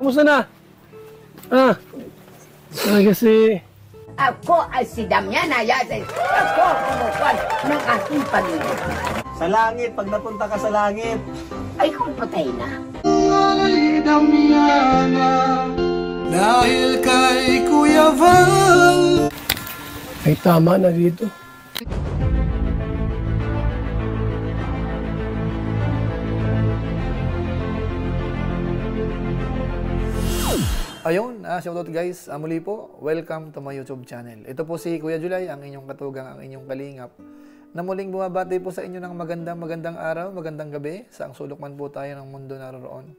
Kumusta na? Kasi... Ako ay si Damiana Yases. Ako kumukuhan ng aking pamilya. Sa langit, pag napunta ka sa langit. Ay kung patay na. Ay Damiana, dahil kay Kuya Val. Ay tama na dito. Ayun, shoutout guys. Muli po, welcome to my YouTube channel. Ito po si Kuya Julay, ang inyong katugang, ang inyong kalingap, na muling bumabati po sa inyo ng magandang araw, magandang gabi, sa ang sulok man po tayo ng mundo naroon.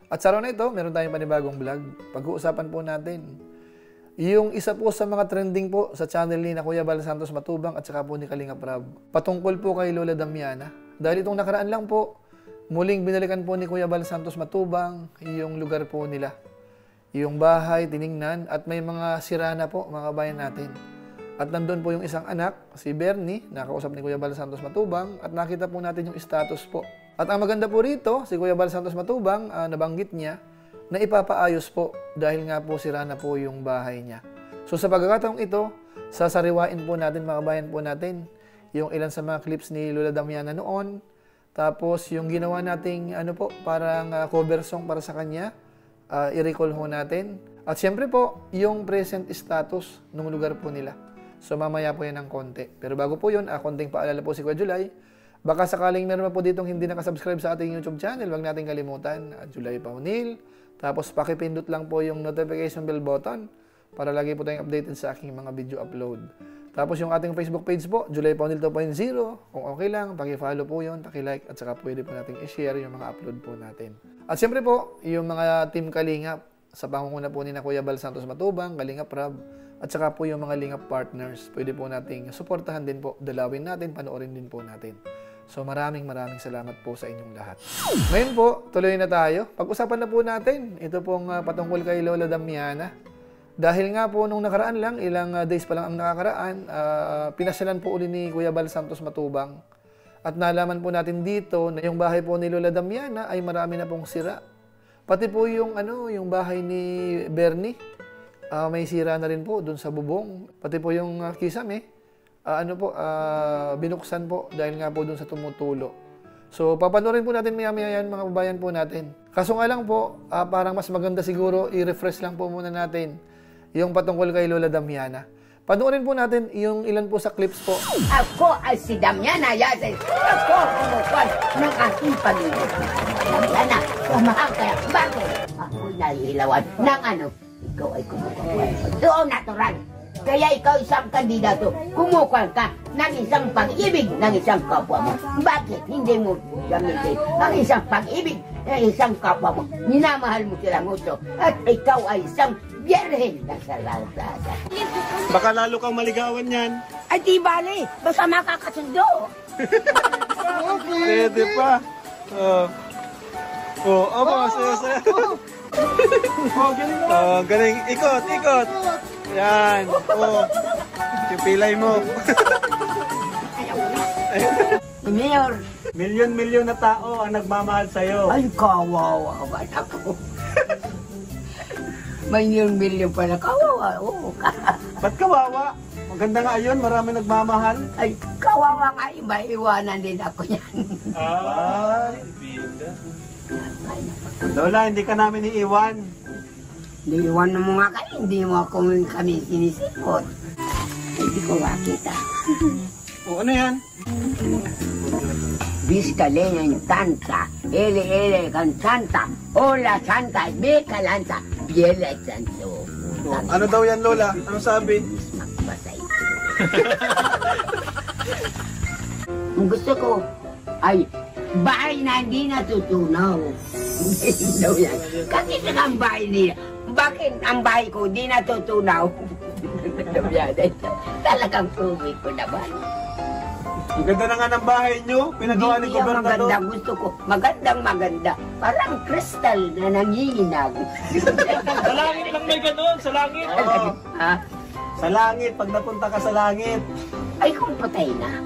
At sa araw na ito, meron tayong panibagong vlog. Pag-uusapan po natin yung isa po sa mga trending po sa channel ni na Kuya Val Santos Matubang at saka po ni Kalingap Rab. Patungkol po kay Lola Damiana. Dahil itong nakaraan lang po, muling binalikan po ni Kuya Val Santos Matubang yung lugar po nila. Yung bahay, tiningnan, at may mga sira na po, mga kabayan natin. At nandun po yung isang anak, si Bernie, nakausap ni Kuya Val Santos Matubang, at nakita po natin yung status po. At ang maganda po rito, si Kuya Val Santos Matubang, nabanggit niya na ipapaayos po dahil nga po sira na po yung bahay niya. So sa pagkakataong ito, sasariwain po natin, mga kabayan po natin, yung ilan sa mga clips ni Lola Damiana noon, tapos yung ginawa nating parang cover song para sa kanya, i-recall ho natin. At syempre po, yung present status ng lugar po nila. So mamaya po yan ng konti. Pero bago po yun, konting paalala po si Kuya Julay. Baka sakaling meron po ditong hindi nakasubscribe sa ating YouTube channel, wag natin kalimutan, Julay Paunil. Tapos pakipindot lang po yung notification bell button para lagi po tayong updated sa aking mga video upload. Tapos yung ating Facebook page po, Julay Paunil 2.0. Kung okay lang, paki-follow po yun, paki-like, at saka pwede po natin i-share yung mga upload po natin. At siyempre po, yung mga team Kalingap, sa pangunguna po ni na Kuya Val Santos Matubang, Kalingap Rab, at saka po yung mga Lingap partners, pwede po nating suportahan din po, dalawin natin, panoorin din po natin. So maraming salamat po sa inyong lahat. Ngayon po, tuloy na tayo. Pag-usapan na po natin, ito pong patungkol kay Lola Damiana. Dahil nga po nung nakaraan lang, ilang days pa lang ang nakakaraan, pinasyalan po uli ni Kuya Val Santos Matubang. At nalaman po natin dito na yung bahay po ni Lola Damiana ay marami na pong sira. Pati po yung yung bahay ni Bernie, may sira na rin po dun sa bubong. Pati po yung kisame, binuksan po dahil nga po dun sa tumutulo. So papanoorin po natin maya-maya yan, mga babayan po natin. Kaso nga lang po, parang mas maganda siguro i-refresh lang po muna natin yung patungkol kay Lola Damiana. Panoorin po natin yung ilan po sa clips po. Ako ay si Damiana Yases. Ako kumukuhan ng aking pamilya. Damiana, kumahal kaya. Bakit? Ako'y nalilawan ng ikaw ay kumukuhan. Doon natural. Kaya ikaw isang kandidato, kumukuhan ka ng isang pag-ibig ng isang kapwa mo. Bakit hindi mo gamitin ang isang pag-ibig ng isang kapwa mo? Minamahal mo silang gusto at ikaw ay isang biyerhen na sa lalsada. Baka lalo kang maligawan yan. Ay di bali, basta makakasundo. Pwede pa. Saya. Galing. Ikot. Yan. Pipilay mo. Mayor. Milyon na tao ang nagmamahal sa'yo. Ay, kawawa ba ako? Milyon pa na kawawa. Oo ka. Ba't kawawa? Maganda nga yun, marami nagmamahal. Ay, kawawa nga, maiwanan din ako yan. Lola, hindi ka namin iiwan. Iiwan mo nga kayo, hindi mo kami sinisikot. Hindi ko makita. O, ano yan? Biscalenya en tanta, ele cantanta, hola santa, be calanta, biela santo. Ano daw yan, Lola? Ano sabi? Magbasay. Ang gusto ko ay bahay na hindi natutunaw. Daw yan. Kasi ang bahay nila, bakit ang bahay ko hindi natutunaw? Talagang tuwi ko naman. Ang ganda na nga ng bahay nyo, pinagawa ni Gobernador. Maganda, gusto ko. Maganda. Parang kristal na nanginginag. Sa langit lang may ganon, sa langit. Sa langit, pag napunta ka sa langit. Ay, kung patay na.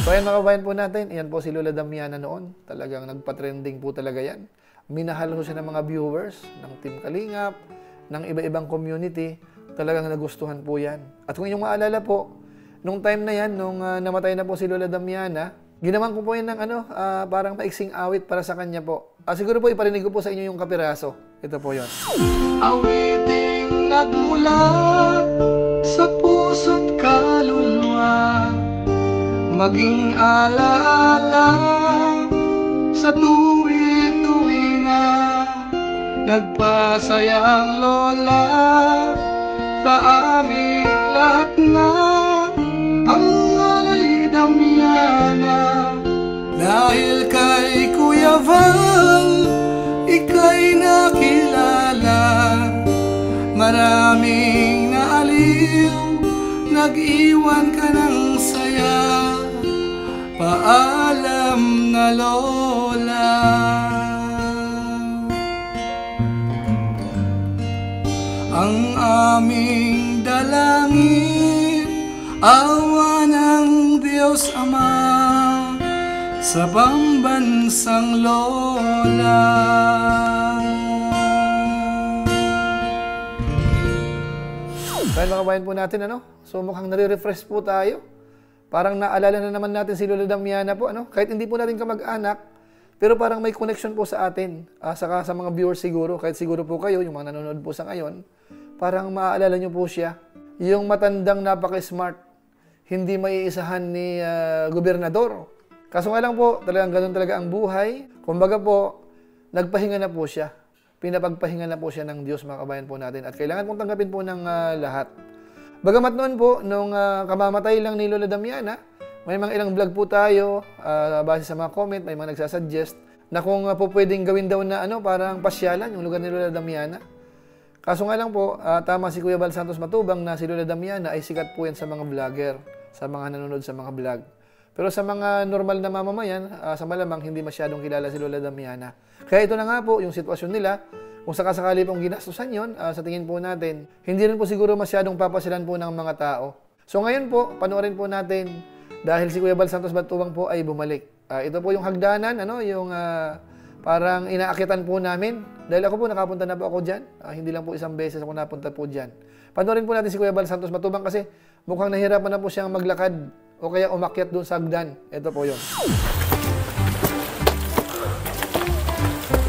So ayan, mga kabayan po natin, yan po si Lola Damiana noon. Talagang nagpa-trending po talaga yan. minahal ho siya ng mga viewers, ng Team Kalingap, ng iba-ibang community. Talagang nagustuhan po yan. At kung inyong maalala po, nung time na yan, nung namatay na po si Lola Damiana, ginawan ko po yan ng parang maiksing awit para sa kanya po. Siguro po iparinig ko po sa inyo yung kapiraso. Ito po yun. Awiting nagmula sa puso't kaluluwa, maging alaala sa tuwi-tuwinga, nagpasayang lola sa aming lahat na ang alay Damiana. Dahil kay Kuya Val, ika'y nakilala, maraming naaliw, nag-iwan ka ng saya. Paalam na lola. Ang aming dalangin, awa ng Diyos Ama sa pambansang lola. Kaya mga kabayan po natin, so mukhang nare-refresh po tayo. Parang naalala na naman natin si Lola Damiana po, kahit hindi po natin kamag-anak, pero parang may connection po sa atin, saka sa mga viewers siguro, kahit siguro po kayo, yung mga nanonood po sa ngayon, parang maaalala nyo po siya. Yung matandang napaka-smart, hindi maiisahan ni gobernador. Kaso nga lang po, talagang ganun talaga ang buhay. Kumbaga po, nagpahinga na po siya. Pinapagpahinga na po siya ng Diyos, mga kabayan po natin. At kailangan pong tanggapin po ng lahat. Bagamat noon po, nung kamamatay lang ni Lola Damiana, may mga ilang vlog po tayo, base sa mga comment, may mga nagsasuggest, na kung po pwedeng gawin daw na parang pasyalan, yung lugar ni Lola Damiana. Kaso nga lang po, tama si Kuya Val Santos Matubang na si Lola Damiana ay sikat po yan sa mga vlogger, sa mga nanonood sa mga vlog. Pero sa mga normal na mamamayan, sa malamang hindi masyadong kilala si Lola Damiana. Kaya ito na nga po yung sitwasyon nila. Kung sakasakali pong ginastusan yun, sa tingin po natin, hindi rin po siguro masyadong papasilan po ng mga tao. So ngayon po, panoorin po natin, dahil si Kuya Val Santos Matubang po ay bumalik. Ito po yung hagdanan, yung parang inaakitan po namin. Dahil ako po, nakapunta na po ako dyan. Hindi lang po isang beses ako napunta po dyan. Panoorin po natin si Kuya Val Santos Matubang kasi mukhang nahirapan na po siyang maglakad o kaya umakyat doon sa hagdan. Ito po yun.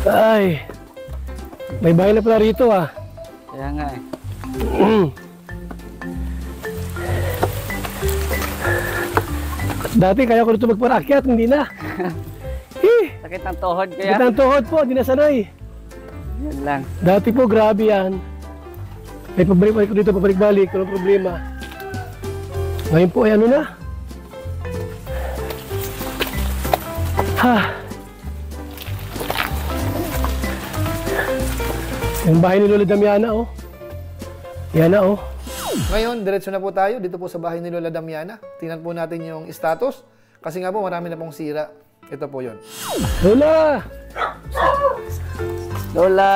Ay, may bahay na pala rito Kaya nga eh. Dati kaya ko rito magparakyat, hindi na. Sakit ng tuhod kaya. Sakit ang tuhod po, hindi na sanay. Yan lang. Dati po, grabe yan. May pabalik-balik ko dito, pabalik-balik, walang problema. Ngayon po ay ano na. Yung bahay ni Lola Damiana, Yan na, Ngayon, diretso na po tayo dito po sa bahay ni Lola Damiana. Tingnan po natin yung status. Kasi nga po, marami na pong sira. Ito po yun. Lola! Lola!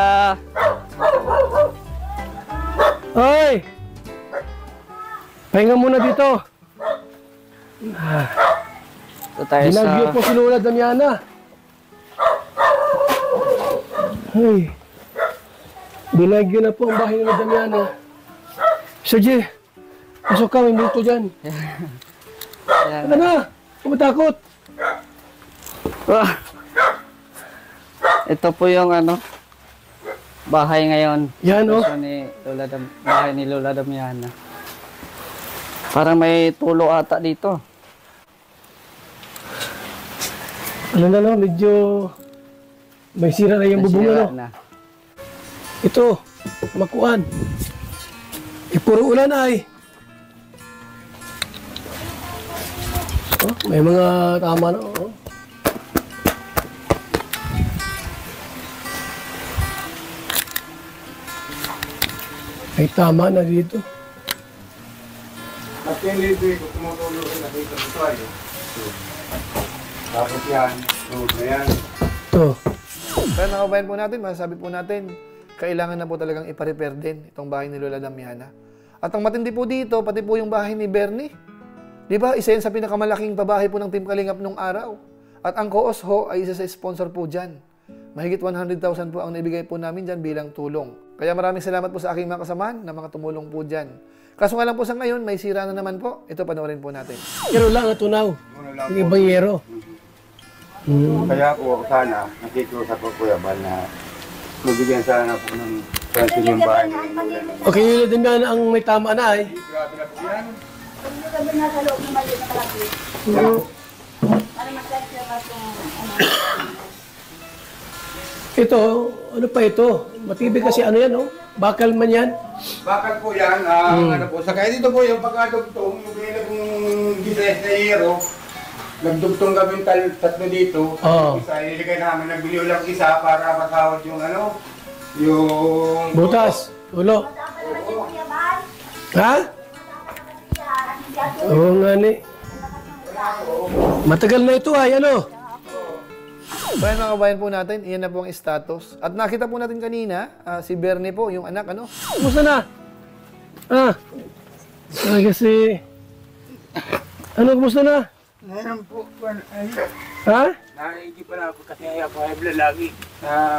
Hoy! Pahinga muna dito. Ito tayo Ginagyo po si Lola Damiana. Hey. Binagyo na po ang bahay ni Lola Damiana. Sir G, pasok ka, may multo dyan. Ano na? Kumatakot. Ito po yung bahay ngayon. Yan, Bahay ni Lola Damiana. Parang may tulo ata dito. Ano na, medyo may sira na yung bubong, Na. Ito, makuan. Puro ulan ay. May mga tama na, May tama na dito. At yung libre ko, tumutulong na dito sa tayo. Tapos yan, road na yan. Ito. Kaya nakabayan po natin, masasabi po natin, kailangan na po talagang ipa-repair din itong bahay ni Lola Damiana. At ang matindi po dito, pati po yung bahay ni Bernie. Di ba, isa yan sa pinakamalaking pabahay po ng Team Kalingap nung araw. At ang co-host ho ay isa sa sponsor po dyan. Mahigit 100,000 po ang naibigay po namin dyan bilang tulong. Kaya maraming salamat po sa aking mga kasamahan na mga tumulong po dyan. Kaso nga lang po sa ngayon, may sira na naman po. Ito, panoorin po natin. Yero lang ang tunaw. Ano lang Yung po. ibang yero. Kaya po sana, nakikiusap ko Kuya Bal na mabigyan sana po ng pension yung bahay ng Lola. Okay, yun din yan ang may tama na eh. Grabe na po yan. Ito, ano pa ito? Matibig kasi ano yan, oh. Bakal man yan. Bakal po yan, ano po, saka dito po yung pagkadugtong, yung binila kong design na hero, nagdugtong kami tatlo dito. Oo. Isa, iligay namin, nagbili lang isa para matawad yung ano, yung... Butas. Ulo. Ha? Oo nga ni. Matagal na ito ay ano? So ayan mga kabayan po natin, iyan na po ang status. At nakita po natin kanina, si Bernie po, yung anak, ano? Kumusta na? Ah? Kasi... Ano, kumusta na? Ngayon po, ay, Ha? naiigi pa na ako kasi ako high blood lagi.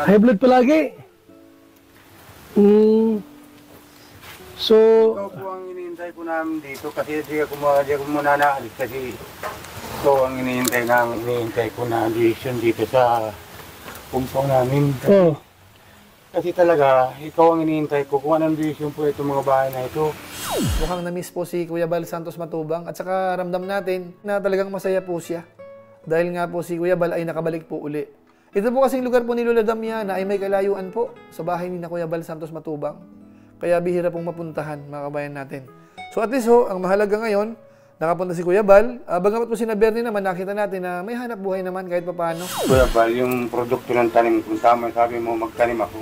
High blood palagi? So... Ito po ang iniintay po namin dito kasi di ako muna naalis kasi ito ang iniintay ko na decision dito sa kumpong namin. Oh. Kasi talaga, ikaw ang iniintay ko kung anong decision po itong mga bahay na ito. Mukhang na-miss po si Kuya Bal Santos Matubang at saka ramdam natin na talagang masaya po siya. Dahil nga po si Kuya Bal ay nakabalik po uli. Ito po kasing lugar po ni Lola Damiana ay may kalayuan po sa bahay ni na Kuya Bal Santos Matubang. Kaya bihira pong mapuntahan mga kabayan natin. So at least ho, ang mahalaga ngayon, nakapunta si Kuya Bal. Bagamat po si Bernie naman, nakita natin na may hanap buhay naman kahit papaano. Kuya Bal, yung produkto ng tanim, kung tama sabi mo, magtanim ako.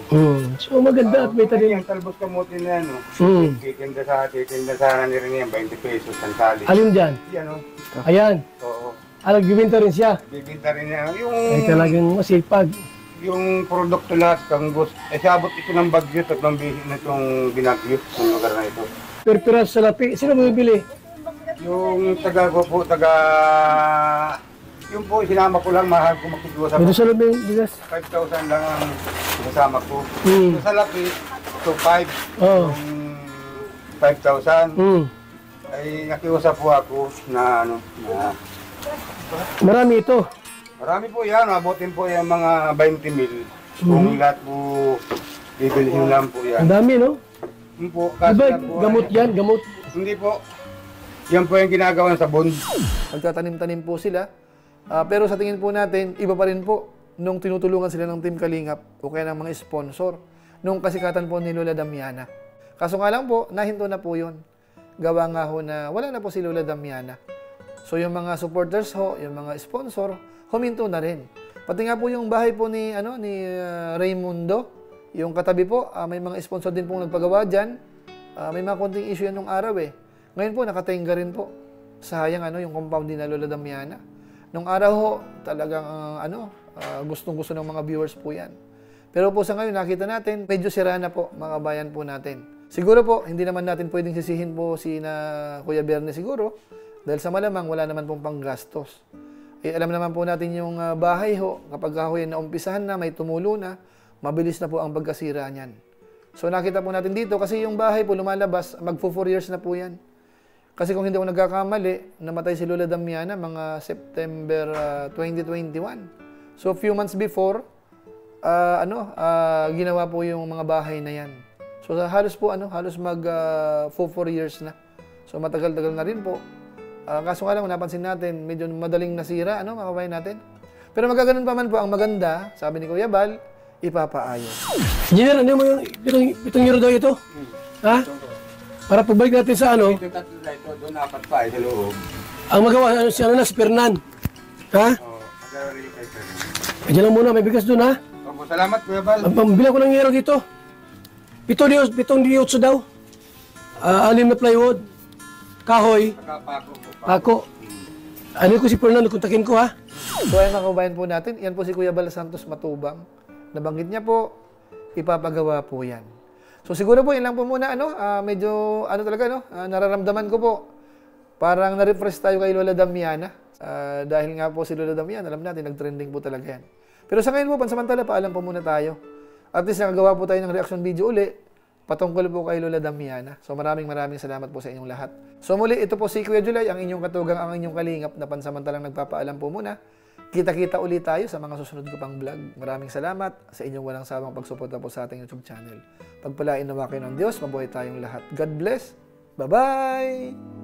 So maganda at may tanim. Yung talbos kamuti na yan, no? Hmm. Titinda sa rin yan, 20 pesos ang tali. Alin dyan? Yan, no? Ayan. Oo. Nagbibinta rin siya. Bibinta rin yan. Ay talagang masipag. Yung produkto lahat, kang gusto. Sabot ito ng bagyo, tatlong bihin na itong binagyo, yung lugar na ito. Per piraso sa lapi. Sino bumibili? Yung taga ko po, yung po, sinama ko lang, mahal ko makikita sa Dito sa labi, bigas. 5,000 lang ang kasama ko. Hmm. Sa laki, so 5, Oo. 5,000. Mm. Ay nakiusap po ako na ano, na Marami ito. marami po yan, abutin po yung mga 20 mil. Kung lahat po, bibilihin lang po yan. Ang dami, no? Yun po, kasi Diba, na po, gamot yan, gamot. Hindi po. Yan po yung ginagawa sa sabon. Nagtatanim-tanim po sila. Pero sa tingin po natin, iba pa rin po nung tinutulungan sila ng Team Kalingap o kaya ng mga sponsor nung kasikatan po ni Lola Damiana. Kaso nga lang po, nahinto na po yun. Gawa nga ho na wala na po si Lola Damiana. So yung mga supporters ho, yung mga sponsor, huminto na rin. Pati nga po yung bahay po ni Raymundo, yung katabi po, may mga sponsor din pong nagpagawa dyan. May mga konting issue yan nung araw eh. Ngayon po, nakatenga rin po. Sayang yung compound din na Lola Damiana. Nung araw ho, talagang gustong-gusto ng mga viewers po yan. Pero po sa ngayon, nakita natin, medyo sira na po, mga bayan po natin. Siguro po, hindi naman natin pwedeng sisihin po si Kuya Bernie siguro, dahil sa malamang, wala naman pong panggastos. Alam naman po natin yung bahay ho, kapag kahoy na umpisahan na, may tumulo na, mabilis na po ang pagkasira niyan. So nakita po natin dito, kasi yung bahay po lumalabas, magpo 4 years na po yan. Kasi kung hindi ako nagkakamali, namatay si Lola Damiana mga September 2021. So few months before, ginawa po yung mga bahay na yan. So halos po halos mag 4 years na. So matagal-tagal na rin po. Kaso nga lang napansin natin, medyo madaling nasira mga kabayan natin. Pero magkaganon pa man po ang maganda, sabi ni Kuya Bal, ipapaayos. Engineer, ano mo yung itong euro daw ito? Ha? Para pagbalik natin sa Ito tatlo na ito, doon apat pa sa loob. ang magawa si Fernan. Ha? Oo, nag-aaral kay Fernan. Diyan lang muna, may bigas doon ha. Opo, salamat Kuya Bal. Pambilang ko ng euro dito. Pitong diotso daw. 6 na plywood. Kahoy. Pagkapako po. Ako. Ano ko si Fernan, kontakin ko ha. So ayun mga kabayan po natin, yan po si Kuya Bal Santos Matubang. Nabanggit niya po, ipapagawa po yan. So siguro po, yun lang po muna, medyo, nararamdaman ko po, parang na-refresh tayo kay Lola Damiana. Dahil nga po si Lola Damiana, alam natin, nag-trending po talaga yan. Pero sa ngayon po, pansamantala, paalam po muna tayo. At least nakagawa po tayo ng reaction video uli patungkol po kay Lola Damiana. So maraming salamat po sa inyong lahat. So muli, ito po si Kuya Julay, ang inyong katugang, ang inyong kalingap na pansamantalang nagpapaalam po muna. Kita-kita ulit tayo sa mga susunod ko pang vlog. Maraming salamat sa inyong walang sawang pagsuporta po sa ating YouTube channel. Pagpalain nawa kayo ng Diyos, mabuhay tayong lahat. God bless. Bye-bye!